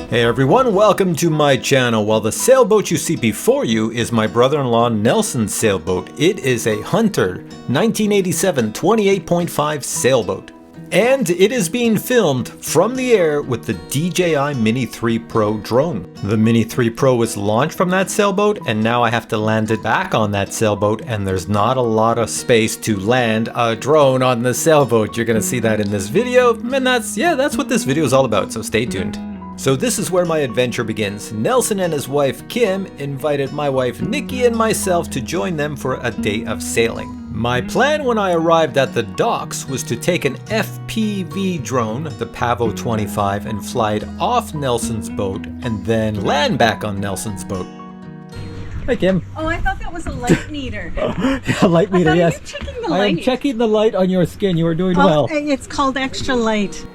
Hey everyone, welcome to my channel. Well, the sailboat you see before you is my brother-in-law Nelson's sailboat. It is a Hunter 1987 28.5 sailboat. And it is being filmed from the air with the DJI Mini 3 Pro drone. The Mini 3 Pro was launched from that sailboat, and now I have to land it back on that sailboat, and there's not a lot of space to land a drone on the sailboat. You're gonna see that in this video, and that's what this video is all about, so stay tuned. So this is where my adventure begins. Nelson and his wife Kim invited my wife Nikki and myself to join them for a day of sailing. My plan when I arrived at the docks was to take an FPV drone, the Pavo 25, and fly it off Nelson's boat and then land back on Nelson's boat. Hi Kim. Oh, I thought that was a light meter. Yeah, light meter, yes. You're checking the light. I am checking the light on your skin. You are doing well. It's called extra light.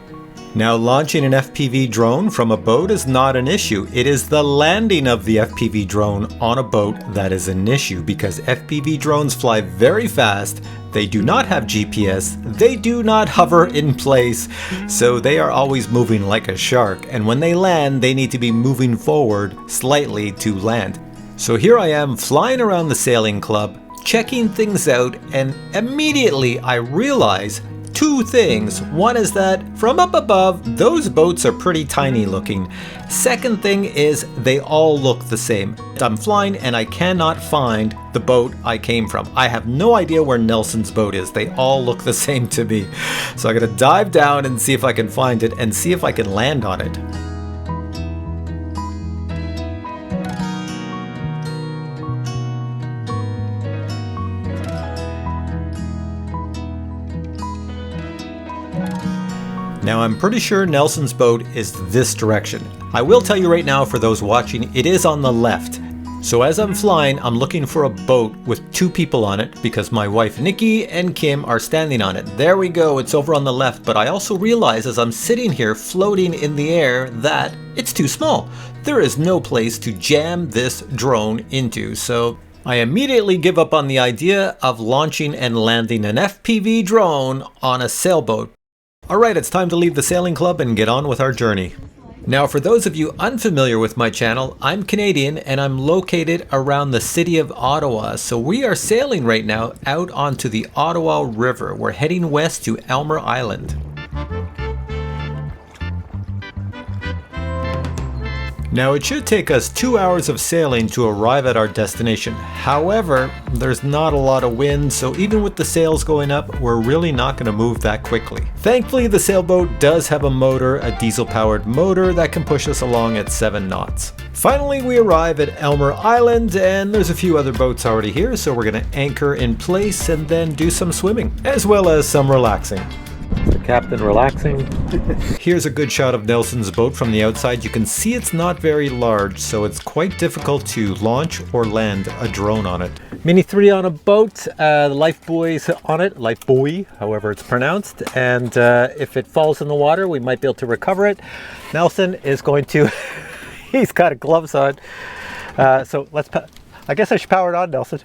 Now, launching an FPV drone from a boat is not an issue. It is the landing of the FPV drone on a boat that is an issue, because FPV drones fly very fast. They do not have GPS. They do not hover in place. So they are always moving like a shark. And when they land, they need to be moving forward slightly to land. So here I am flying around the sailing club, checking things out, and immediately I realize two things. One is that from up above, those boats are pretty tiny looking. Second thing is they all look the same. I'm flying and I cannot find the boat I came from. I have no idea where Nelson's boat is. They all look the same to me. So I gotta dive down and see if I can find it and see if I can land on it. Now I'm pretty sure Nelson's boat is this direction. I will tell you right now, for those watching, it is on the left. So as I'm flying, I'm looking for a boat with two people on it because my wife Nikki and Kim are standing on it. There we go, it's over on the left, but I also realize as I'm sitting here floating in the air that it's too small. There is no place to jam this drone into, so I immediately give up on the idea of launching and landing an FPV drone on a sailboat. Alright, it's time to leave the sailing club and get on with our journey. Now, for those of you unfamiliar with my channel, I'm Canadian and I'm located around the city of Ottawa. So we are sailing right now out onto the Ottawa River. We're heading west to Elmer Island. Now, it should take us 2 hours of sailing to arrive at our destination. However, there's not a lot of wind, so even with the sails going up, we're really not going to move that quickly. Thankfully, the sailboat does have a motor, a diesel-powered motor that can push us along at 7 knots. Finally, we arrive at Elmer Island, and there's a few other boats already here, so we're going to anchor in place and then do some swimming, as well as some relaxing. The captain relaxing. Here's a good shot of Nelson's boat from the outside. You can see it's not very large, so it's quite difficult to launch or land a drone on it. Mini 3 on a boat, the life buoy's on it, life buoy, however it's pronounced, and if it falls in the water, we might be able to recover it. Nelson is going to, he's got gloves on, so I guess I should power it on, Nelson.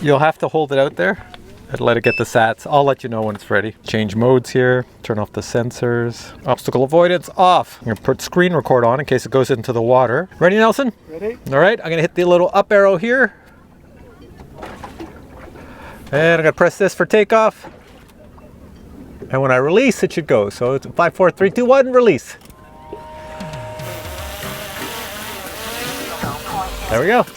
You'll have to hold it out there and let it get the sats. I'll let you know when it's ready. Change modes here, turn off the sensors. Obstacle avoidance off. I'm gonna put screen record on in case it goes into the water. Ready, Nelson? Ready. All right, I'm gonna hit the little up arrow here. And I'm gonna press this for takeoff. And when I release, it should go. So it's 5, 4, 3, 2, 1, release. There we go.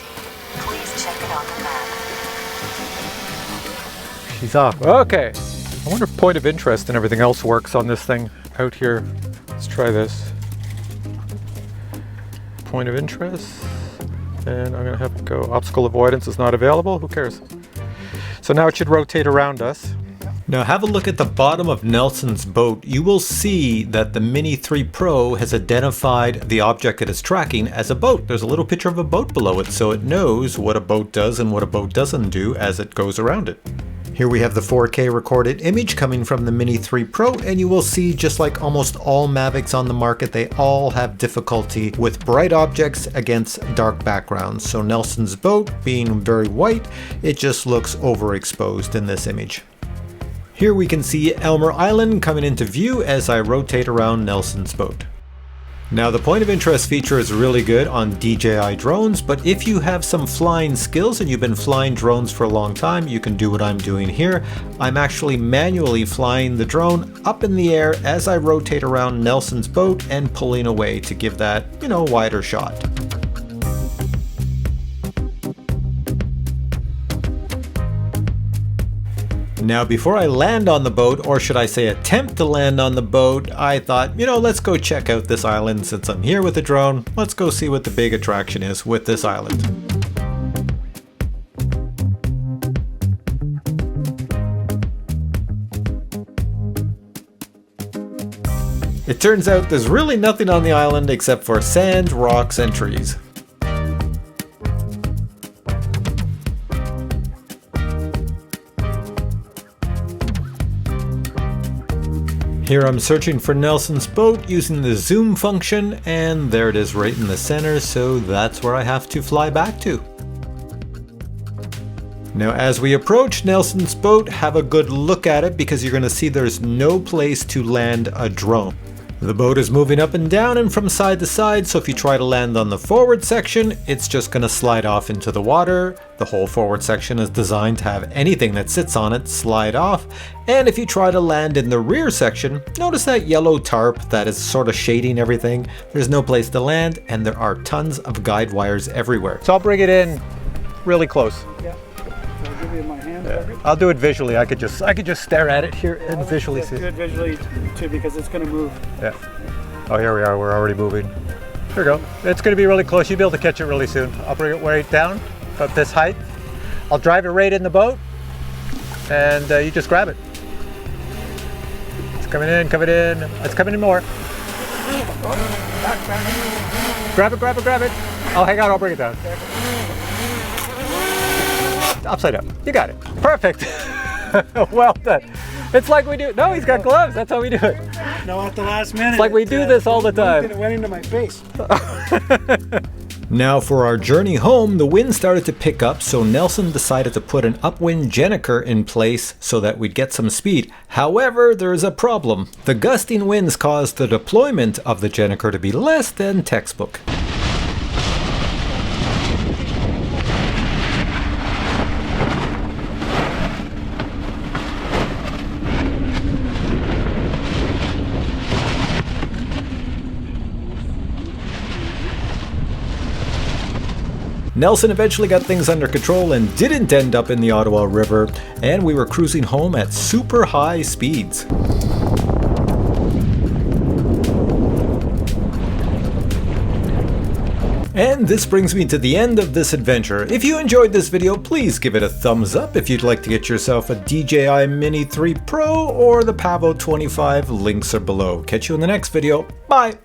He's off. Okay. I wonder if point of interest and everything else works on this thing out here. Let's try this. Point of interest. And I'm gonna have to go. Obstacle avoidance is not available. Who cares? So now it should rotate around us. Now have a look at the bottom of Nelson's boat. You will see that the Mini 3 Pro has identified the object it is tracking as a boat. There's a little picture of a boat below it, so it knows what a boat does and what a boat doesn't do as it goes around it. Here we have the 4K recorded image coming from the Mini 3 Pro, and you will see, just like almost all Mavics on the market, they all have difficulty with bright objects against dark backgrounds. So Nelson's boat being very white, it just looks overexposed in this image. Here we can see Elmer Island coming into view as I rotate around Nelson's boat. Now the point of interest feature is really good on DJI drones, but if you have some flying skills and you've been flying drones for a long time, you can do what I'm doing here. I'm actually manually flying the drone up in the air as I rotate around Nelson's boat and pulling away to give that, wider shot. Now before I land on the boat, or should I say attempt to land on the boat, I thought, let's go check out this island since I'm here with the drone. Let's go see what the big attraction is with this island. It turns out there's really nothing on the island except for sand, rocks, and trees. Here I'm searching for Nelson's boat using the zoom function, and there it is right in the center, so that's where I have to fly back to. Now as we approach Nelson's boat, have a good look at it because you're going to see there's no place to land a drone. The boat is moving up and down and from side to side, so if you try to land on the forward section, it's just going to slide off into the water. The whole forward section is designed to have anything that sits on it slide off. And if you try to land in the rear section, notice that yellow tarp that is sort of shading everything. There's no place to land, and there are tons of guide wires everywhere. So I'll bring it in really close. Yeah. I'll give you my hand. Yeah. I'll do it visually. I could just stare at it here and visually see. Good visually too, because it's going to move. Yeah. Oh, here we are. We're already moving. Here we go. It's going to be really close. You'll be able to catch it really soon. I'll bring it right down, about this height. I'll drive it right in the boat, and you just grab it. It's coming in, coming in. It's coming in more. Grab it, grab it, grab it. Oh, hang on. I'll bring it down. Upside down. You got it. Perfect. Well done. It's like we do. No, he's got gloves. That's how we do it. No, at the last minute. It's like we do this all the time. It went into my face. Now for our journey home, the wind started to pick up, so Nelson decided to put an upwind gennaker in place so that we'd get some speed. However, there is a problem. The gusting winds caused the deployment of the gennaker to be less than textbook. Nelson eventually got things under control and didn't end up in the Ottawa River, and we were cruising home at super high speeds. And this brings me to the end of this adventure. If you enjoyed this video, please give it a thumbs up. If you'd like to get yourself a DJI Mini 3 Pro or the Pavo 25, links are below. Catch you in the next video. Bye!